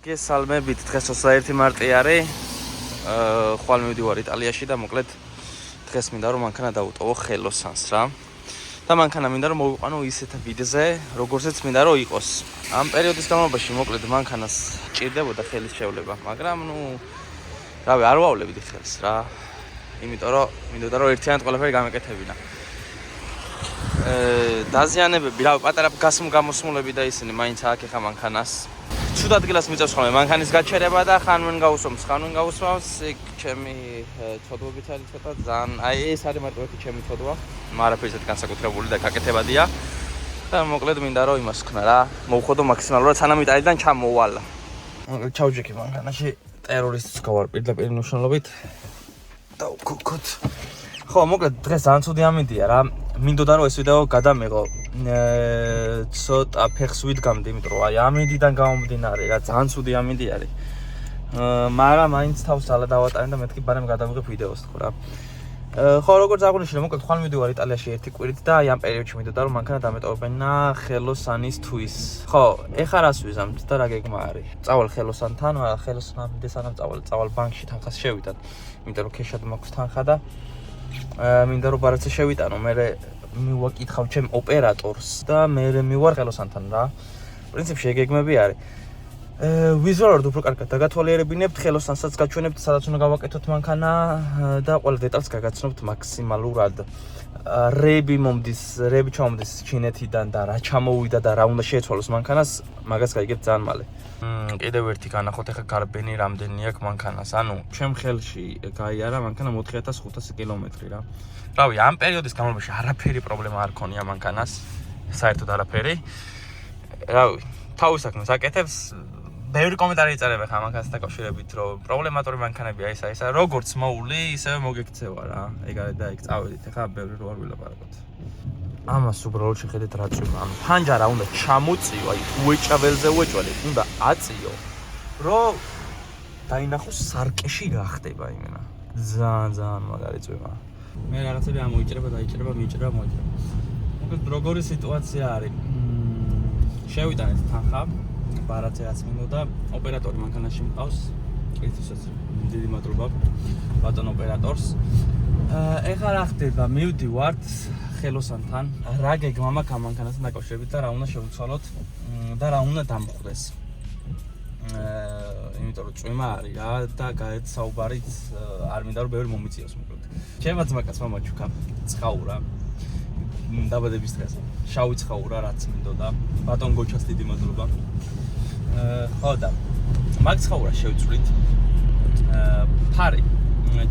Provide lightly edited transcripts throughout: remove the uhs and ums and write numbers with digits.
გესალმებით, დღეს 21 მარტი არის. ხვალ მივდივარ იტალიაში და მოკლედ დღეს მინდა რომ მანქანა დავუტოვო ხელოსანს რა. და მანქანა მინდა რომ მოვიყვანო ისეთ ვიდზე, როგორცაც მინდა რომ იყოს. ამ პერიოდის განმავლობაში მოკლედ მანქანას ჭირდებოდა ხელის შევლება, მაგრამ რავი, არ ვავლებდი ხელს რა. იმიტომ რომ მინდოდა რომ ერთიანად ყველაფერი გამეკეთებინა. დაზიანებები, რავი, პატარა გამოსმულები და ისინი მაინც აქ ეხა მანქანას. Ცუდ ადგილას მიწევს ხოლმე მანქანის გაჩერება და ხან ვინ გაუსვამს, იქ ჩემი ცოდვებიც არის ცოტა ძალიან, ეს არის მარტო ერთი ჩემი ცოდვა, არაფერი ისეთი განსაკუთრებული და გაკეთებადია. და მოკლედ მინდა რომ იმას ვქნა რა, მოვხოდო მაქსიმალურად სანამ იტალიიდან ჩამოვალა. მოკლედ ჩავჯექი მანქანაში, ტერორისტს გავარპირდაპირ მნიშვნელობით და ვქოქოთ. ხო, მოკლედ დღეს ძალიან ცუდი ამინდია რა. მინდოდა რომ ეს ვიდეო გადამეღო. ცოტა ფეხს ვიდგამდი, იმიტომ რომ აი ამინდიდან გამომდინარე რა, ძალიან ცუდი ამინდი არის. მაგრამ მაინც თავს ძალა დავატანე და მეთქი ბარემ გადავიღებ ვიდეოს ხო რა. ხო, როგორც აღნიშნე, მოკლედ ხვალ მივდივარ იტალიაში ერთი კვირით და აი ამ პერიოდში მინდოდა რომ მანქანა დამეტოვებინა ხელოსანის თვის. ხო, ეხლა რას ვიზამთ და რა გეგმა არის? წავალ ხელოსანთან, ხელოსანამდე სანამ წავალ ბანკში თანხას შევიტან. იმიტომ რომ ქეშად მაქვს თანხა და მინდა რომ ბარათზე შევიტანო, მე მივაკითხავ ჩემ ოპერატორს და მე მივარ ხელოსანთან რა. პრინციპში ეგეგმები არის. ვიზუალურად უფრო კარგად დაგათვალიერებინებთ ხელოსანსაც, გაჩვენებთ სადაც უნდა გავაკეთოთ მანქანა და ყველა დეტალს გაგაცნობთ მაქსიმალურად. რები ჩამომდის ჩინეთიდან და რა ჩამოვიდა და რა უნდა შეეცვალოს მანქანას, მაგას გაიგებთ ძალიან მალე. კიდევ ერთი განახოთ ეხა გარბენი რამდენი აქვს მანქანას. ანუ ჩემ ხელში გაიარა მანქანა 4500 კილომეტრი რა. რავი, ამ პერიოდის განმავლობაში არაფერი პრობლემა არ ქონია მანქანას, საერთოდ არაფერი. რავი, თავის საქმეს აკეთებს. ბევრი კომენტარი იწერება ხა მანქანას დაკავშირებით, რომ პრობლემატური მანქანებია ისა, როგორც მოული, ისევე მოგექცევა რა. ეგ არის და ეგ წავედით, ეხა ბევრი რო არ ვილაპარაკოთ. ამას უბრალოდ შეხედეთ რა წვიმა. ანუ ფანჯარა უნდა ჩამოწიო, აი უეჭაველზე უეჭვალე, უნდა აწიო, რომ დაინახოს სარკეში რა ხდება იმენა. ძალიან მაგარი წვიმა. მე რაღაცები ამოიჭრება, მიიჭრება. მოკლედ როგორი სიტუაცია არის? შევიტანეთ თანხა, ბარათზე რაც მინდოდა, ოპერატორი მანქანაში მყავს. ერთისაც დიდი მადლობა ბატონ ოპერატორს. ეხლა რა ხდება? მივდივართ ხელოსანთან, რა გეგმა მაქვს ამ მანქანასთან დაკავშირებით და რა უნდა შევცვალოთ და რა უნდა დამხვდეს. იმიტომ რომ წვიმა არის რა და გაეთ საუბარით არ მინდა რომ ბევრი მომიწიოს მოკლედ. ჩემმა ძმაკაცმა მაჩუქა ცხაურა დაბადების დღეს. შავი ცხაურა რაც მინდოდა. ბატონ გოჩას დიდი მადლობა. ხო და მაგ ცხაურა შევწვლით. ფარი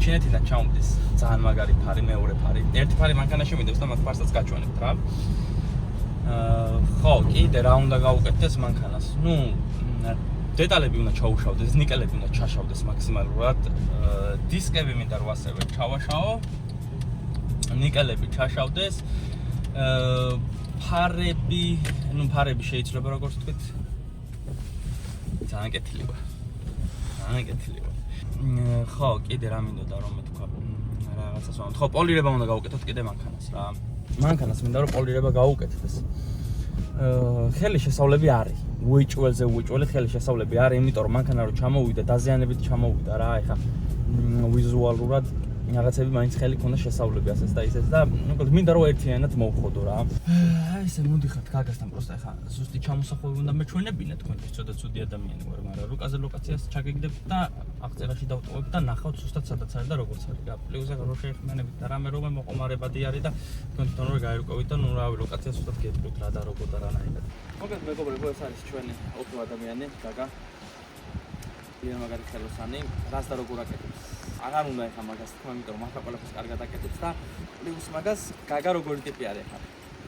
ჩინეთიდან ჩამოვდის, ძალიან მაგარი ფარი, მეორე ფარი. ერთი ფარი მანქანაში მიდევს და მაგ ფარსაც გაჩვენებთ რა. ხო, კიდე რა უნდა გავუკეთდეს მანქანას? დეტალები უნდა ჩაუშავდეს, ნიკელები უნდა ჩაშავდეს მაქსიმალურად. დისკები მინდა რომ ასევე ჩავაშავო. ნიკელები ჩაშავდეს. ფარები შეიძლება როგორც თქვით. ძალიან კეთილია. ხო, კიდე რა მინდოდა რომ მეთქვა რაღაცას ვამბობ. ხო, პოლირება უნდა გავუკეთოთ კიდე მანქანას რა. მანქანას მინდა რომ პოლირება გავუკეთდეს. ხელი შესავლები არის. უეჭველზე უეჭველი ხელი შესავლები არის, იმიტომ რომ მანქანა რო ჩამოვიდა, დაზიანებით ჩამოვიდა რა, ეხა ვიზუალურად რაღაცები მაინც ხელი ქონდა შესავლები ასეც და ისეც და მოკლედ მინდა რომ ერთიანად მოვხოდო რა. აი ესე მოდიხართ გაგასთან პროსტა ეხა ზუსტი ჩამოსახვევი უნდა მეჩვენებინა თქვენთვის, ცოტა ცუდი ადამიანი ვარ, მაგრამ რუკაზე ლოკაციას ჩაგეგდებთ და აღწერაში დავტოვებთ და ნახავთ ზუსტად სადაც არის და როგორც არის რა. პლუსზე რო შეეხმიანებით და რამე რომ მოყომარებადი არის და თქვენ თვითონ რო გაირკვევით და რავი ლოკაციას ზუსტად გეტყვით რა და როგორ და რანაირად. მოკლედ მეგობრებო, ეს არის ჩვენი ოქრო ადამიანი, გაგა. ძალიან მაგარი ხელოსანი, რას და როგორ აკეთებს. აღარ უნდა ეხა მაგას თქვა, იმიტომ რომ მართლა ყველაფერს კარგად აკეთებს და პლუს მაგას გაგა როგორი ტიპი არის ეხა.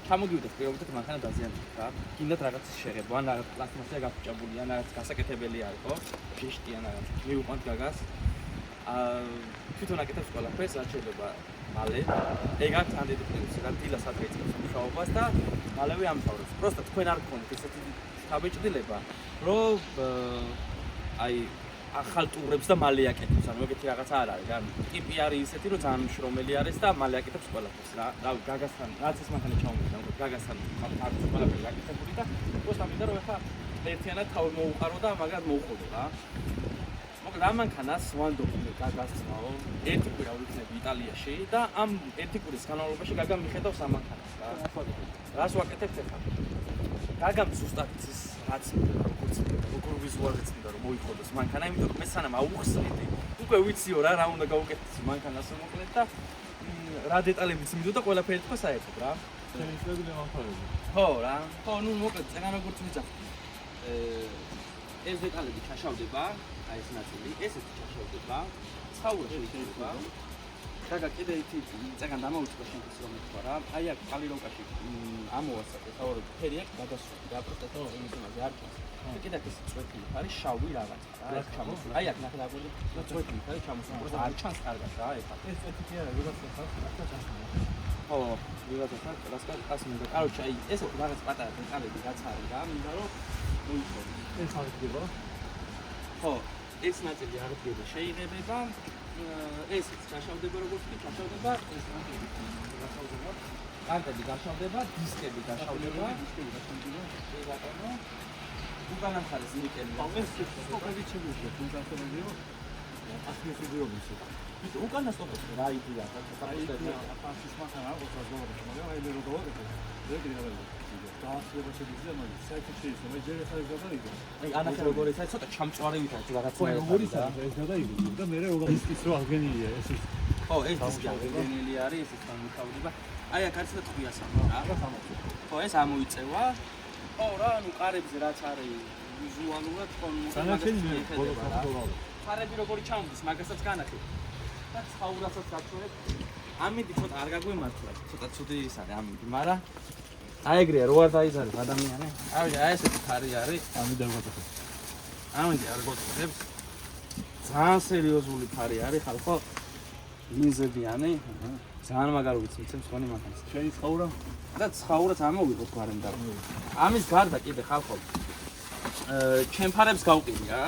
ჩამოგივიდეთ პირობითად მანქანა დაზიანდება რა. გინდათ რაღაც შეღებო, ან რაღაც პლასტმასია გაფუჭებული, ან რაღაც გასაკეთებელი არის, ხო? ჟიშტი ან რაღაც. მივუყვანთ გაგას. თვითონ აკეთებს ყველაფერს, რაც შეიძლება მალე. ეგ არის ძალიან დიდი პლუსი, რა დილას აწეწებს მუშაობას და მალევე ამთავრებს. პროსტა თქვენ არ გქონდეთ ესეთი შთაბეჭდილება, რომ აი ახალ ტურებს და მალე აკეთებს. ანუ ეგეთი რაღაცა არ არის. ანუ ტიპი არის ისეთი, რომ ძალიან მშრომელი არის და მალე აკეთებს ყველაფერს რა. რავი, გაგასთან, რაც ეს მანქანა ჩამოვიდა, გაგასთან არის ყველაფერი აკეთებული და პროსტა მინდა რომ ეხა ერთიანად თავი მოუყარო და მაგათ მოუხოდო რა. მოკლედ ამ მანქანას ვანდობი გაგაცნაო. ერთი კვირა ვიქნები იტალიაში და ამ ერთი კვირის განმავლობაში გაგამ მიხედავს ამ მანქანას რა. რას ვაკეთებთ ახლა? გაგამ ზუსტად ის რაც როგორ ვიზუალიზეთ მინდა რომ მოიხოდოს მანქანა, იმიტომ რომ მე სანამ აუხსნიდი, უკვე ვიციო რა უნდა გავუკეთოს მანქანას მოკლედ და რა დეტალებიც მინდოდა ყველაფერი თქვა საერთოდ რა. შეიძლება გამახარებო. ხო რა. ხო, ნუ მოკლედ წეგან როგორც ვიძახი. ეს დეტალები ჩაშავდება, აი ეს ნაწილი, ესეც ჩაშავდება. ცაურა შეიძლება. გაგა კიდე ერთი წეგან დამოუწყო შენთვის რომ თქვა რა. აი აქ კალიროვკაში ამოვასწრე თავი ფერი აქ დაგასული და პროტესტო იმისმაზე არ ჩანს. კიდე ეს წვეთილი არის შავი რაღაცა რა. ეს ჩამოსული. აი აქ ნახე დაგვიდი წვეთილი არის ჩამოსული. პროტესტო არ ჩანს კარგად რა ეხა. ეს წვეთი კი არა, როგორც ხარ, ახლა ჩანს. ო, ვიღაცა რასკარ ას მინდა. კაროჩე, აი ესე რაღაც პატარა დეტალები რაც არის რა, მინდა რომ მოიხოდო. ეს აღდგება. ხო, ეს ნაწილი აღდგება შეიძლება. ესეც ჩაშავდება როგორც კი ჩაშავდება, ეს ნაწილი გაშავდება. კარტები გაშავდება, დისკები გაშავდება. ეს ბატონო. უკანა მხარეს ნიკელი. ეს სტოპები შეიძლება თუ გასწორებიო. ასმე ვიდეოები. უკანა სტოპები რა იდეა, აფასის მანქანა აქვს გასაგებია, მაგრამ აი მე რო დავაკეთე, ეგრე არ არის. დაასრულება შეიძლება, მაგრამ საერთოდ შეიძლება, ჯერ ახლა ეს გადაიგო. აი ანახე როგორ ისაა, ცოტა ჩამწვარი ვითარ თუ რაღაცა. ხო, როგორ ისაა, ეს გადაიგო და მე როგორ ისკის რო აღგენილია ეს ის. ხო, ეს დისკი აღგენილი არის, ეს გამიხავდება. აი აქ არის და ტყვიასამა რა. ხო, ეს ამოიწევა. ხო რა, ანუ კარებზე რაც არის ვიზუალურად ფარები როგორი ჩამოდის, მაგასაც განახე. და ცაურასაც გაჩვენებ. ამინდი ცოტა არ გაგვემართლა, ცოტა ცუდი ის არის ამინდი, მაგრამ აი ეგრეა, რო არ დაიზარებ ადამიანი. აი ესეთი ფარი არის, ამინდი არ გაწეხებ. ამინდი არ გაწეხებს. ძალიან სერიოზული ფარი არის, ხალხო. მიზებიანი, ძალიან მაგარ ვიცით ხონი მანქანას. შენი ცხაურა და ცხაურაც ამოვიღოთ გვარემ და. ამის გარდა კიდე ხალხო. ჩემ ფარებს გავყიდი რა.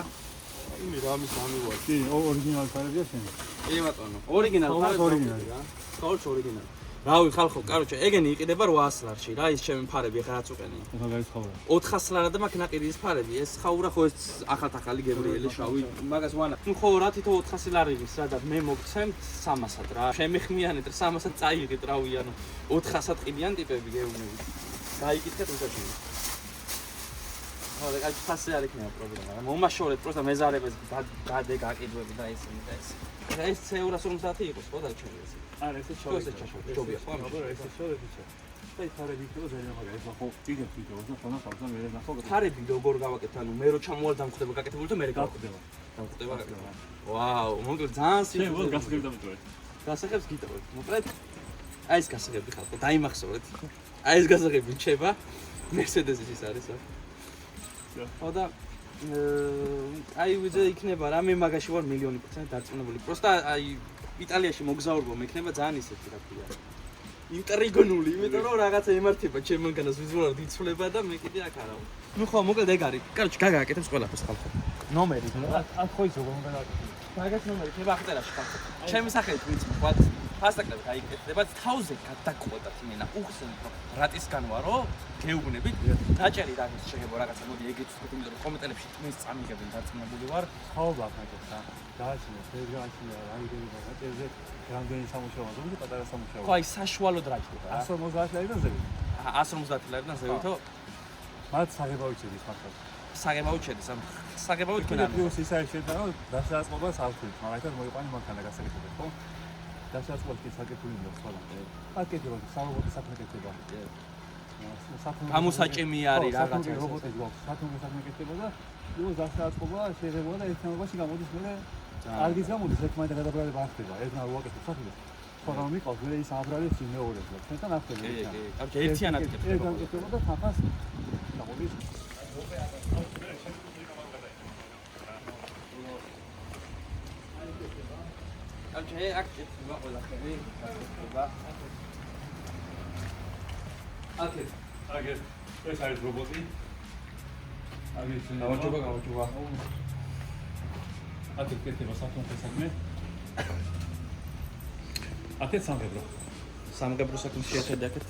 იმი რა ამის ამივარ. კი, ორიგინალი ფარებია შენი. კი ბატონო, ორიგინალი ფარები ორიგინალი რა. ხაურჩ ორიგინალი. რავი ხალხო, კაროჩე, ეგენი იყიდება 800 ლარში რა, ის ჩემი ფარები ხა რაც უყენია. ეხლა გაის ცხაურა. 400 ლარა და მაქვს ნაყირი ის ფარები, ეს ხაურა ხო ეს ახალ-ახალი გებრიელი შავი, მაგას ვანა. ნუ ხო რა თითო 400 ლარი ის რა და მე მოგცემთ 300-ად რა. შემეხმიანეთ 300-ად წაიღეთ რავი, ანუ 400-ად ყიდიან ტიპები გეუბნებით. გაიკითხეთ უსაჩინო. ხო, და კაი ფასი არ იქნება პრობლემა რა. მომაშორეთ პროსტა მეზარებას გადე გაკიდვები და ისინი და ეს. ეს 250 იყოს ხო და ჩემი ეს. არა, ეს ჩაშავდა. ჯობია ხო? მაგრამ ეს შევეცე. აი ფარები იქნება ძალიან მაგარი. ეხლა ხო იგებ ვიდეოს და ხონა ხავსა მე ნახო. ფარები როგორ გავაკეთე? ანუ მე რო ჩამოვალ დამხვდება გაკეთებული და მე გავხდება. დამხვდება. ვაუ, მოკლედ ძალიან სიუჟეტი. შენ გასაგებ დამტოვეთ. გასაგებს გიტოვეთ. მოკლედ აი ეს გასაგები ხალხო, დაიმახსოვრეთ. აი ეს გასაგები რჩება. Mercedes-ის ის არის რა. ხო და აი ვიძე იქნება რა, მე მაგაში ვარ 1,000,000% დარწმუნებული. პროსტა აი იტალიაში მოგზაურობა მექნება ძალიან ისეთი რა ქვია. ინტრიგონული, იმიტომ რომ რაღაცა ემართება ჩემ მანქანას ვიზუალურად იცვლება და მე კიდე აქ არავ. ნუ ხო, მოკლედ ეგ არის. კაროჩე, გაგა აკეთებს ყველაფერს ხალხო. ნომერი აქ ხო ის როგორ უნდა გააკეთო. მაგას ნომერი ხება ახტერაში ხალხო. ჩემი სახელით ვიცი, თქვა ფასტაკლები გაიგეთება, თავზე გადაკვოდათ იმენა. უხსენით რომ რატისგან ვარო, გეუბნებით. დაჭერი რაღაც შეიძლება რაღაცა მოდი ეგეც ვთქვით, იმიტომ რომ კომენტარებში თქვენს წამიგებენ დარწმუნებული ვარ. ხაობა მაგას რა. დააშინე, ეს გააშინე, რამოდენი ბაგაჟზე რამდენი სამუშაოა, ზოგადად პატარა სამუშაოა. ხო, აი საშუალოდ რაჭდება რა. 150 ლარიდან ზევით. 150 ლარიდან ზევითო. მათ საღებავი შედის მაგას. საღებავი შედის, ამ საღებავი თქვენ არ. პლუს ის არის შედა, რომ დასაწყობას არ ვთქვით, მაგალითად მოიყვანი მანქანა გასაკეთებად, ხო? დასაწყობას კი საკეთული უნდა სხვა. აკეთება, სამრობოტი საქმე კეთდება. გამოსაჭემი არის რაღაცა. რობოტი გვაქვს, საქმე კეთდება და ნუ დასაწყობა შეიძლება და ერთ თემობაში გამოდის მე არგის გამოდის ერთმანეთს გადაბრალება არ ხდება. ერთმა უაკეთებს საქმე. ხოლმე მიყავს მე ის აბრალებს მეორეს და ჩვენთან არ ხდება. კი, კი. კარგი, ერთიანად კეთდება. ერთად კეთდება და თანხას გამოდის. Okay, აკეთება ყველაფერი, აკეთება. აგერ ეს არის რობოტი. აგერ გამარჯობა. აკეთება საქმე. აკეთ სამღებრო. სამღებრო საქმე შეხედე აკეთ.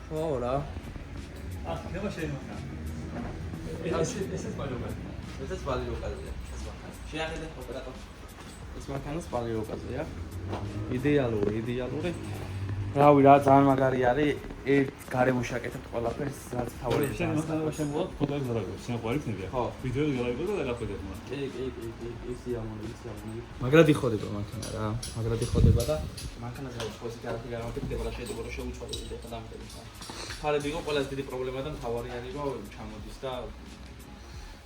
ხო რა. აკეთება შეიძლება. ესეც პალიოკაზია. ესეც პალიოკაზია. შეახედე ოპერატორ. ეს მანქანას პალიოკაზია. იდეალური. რავი რა ძალიან მაგარი არის. ერთ გარემოში აკეთებთ ყველაფერს, რაც თავი შენ შემოვა ფოტოებს გადაგო. შენ ყვარი ხნებია. ხო. ვიდეო გადაგო და გადახედებ მაგ. კი, ისი ამონი. მაგრად იხოდება მანქანა რა. მაგრად იხოდება და მანქანაზე ყოველთვის კარგი გამოკეთდება და შეიძლება რომ შეუწყოთ და დამტებს. ფარები იყო ყველაზე დიდი პრობლემა და მთავარი არის რომ ჩამოდის და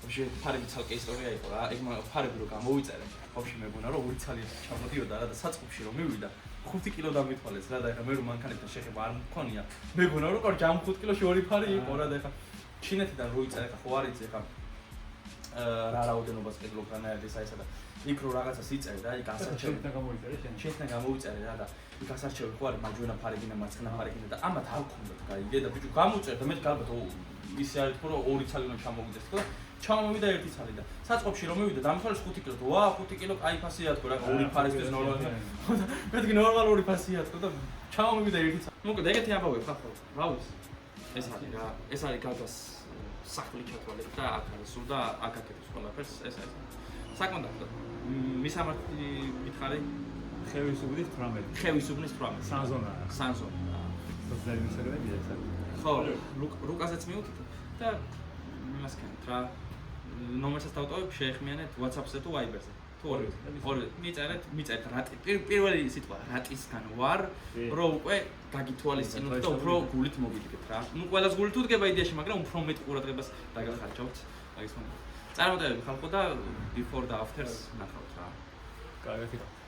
ვშე ფარები ცალკე ისტორია იყო რა. ეგ ფარები რო გამოვიწერე, ხופში მეგონა რომ ორი ცალი ჩამოდიოდა რა და საწყობში რომ მივიდა 5 კილო დამითვალეს რა და ეხა მე რომ მანქანებთან შეხება არ მქონია. მეგონა რომ კარგი ამ 5 კილოში ორი ფარი იყო რა და ეხა ჩინეთიდან რო იწერე ეხა ხო არ იცი ეხა რა რაოდენობას კილოგრამები საისა და იქ რო რაღაცას იწერე და იქ ასარჩევი შენთან გამოვიწერე რა და იქ ასარჩევი ხო არის მარჯვენა ფარიგინა მარცხენა ფარიგინა და ამათ არ გქონდათ გაიგე და ბიჭო გამოვიწერე და მე ალბათ ისე არის თქო რომ ორი ცალი უნდა ჩამოვიდეს თქო ჩამოვიდა ერთი ცალი და საწყობში რომ მივიდა დამთვალეს 5 კილო ვა 5 კილო აი ფასია თქო რა ორი ფარისთვის ნორმალია მეთქი ნორმალური ფასია თქო და ჩამოვიდა ერთი ცალი მოკლედ ეგეთი ამბავი ხარ ხო რა ვიცი ეს არის გაგას საქმე ჩათვალეთ და აქ არის სულ და აქ აკეთებს ყველაფერს ეს არის საკონტაქტო მისამართი მითხარი ხევის 18 ხევის უბნის 18 სანზონა სოციალური მისაღებია ეს ხო რუკაზეც მივუქით და იმას ქენთ რა ნომერსაც დავტოვებ შეეხმიანეთ WhatsApp-ზე თუ Viber-ზე თუ ორი მიწერეთ რატი პირველი სიტყვა რატისგან ვარ რომ უკვე გაგითვალისწინოთ და უფრო გულით მოგიდგეთ რა ნუ ყველას გულით უდგება იდეაში მაგრამ უფრო მეტ ყურადღებას დაგახარჯავთ მაგის მომენტ წარმოტევები ხალხო და before და after-ს ნახავთ რა კარგი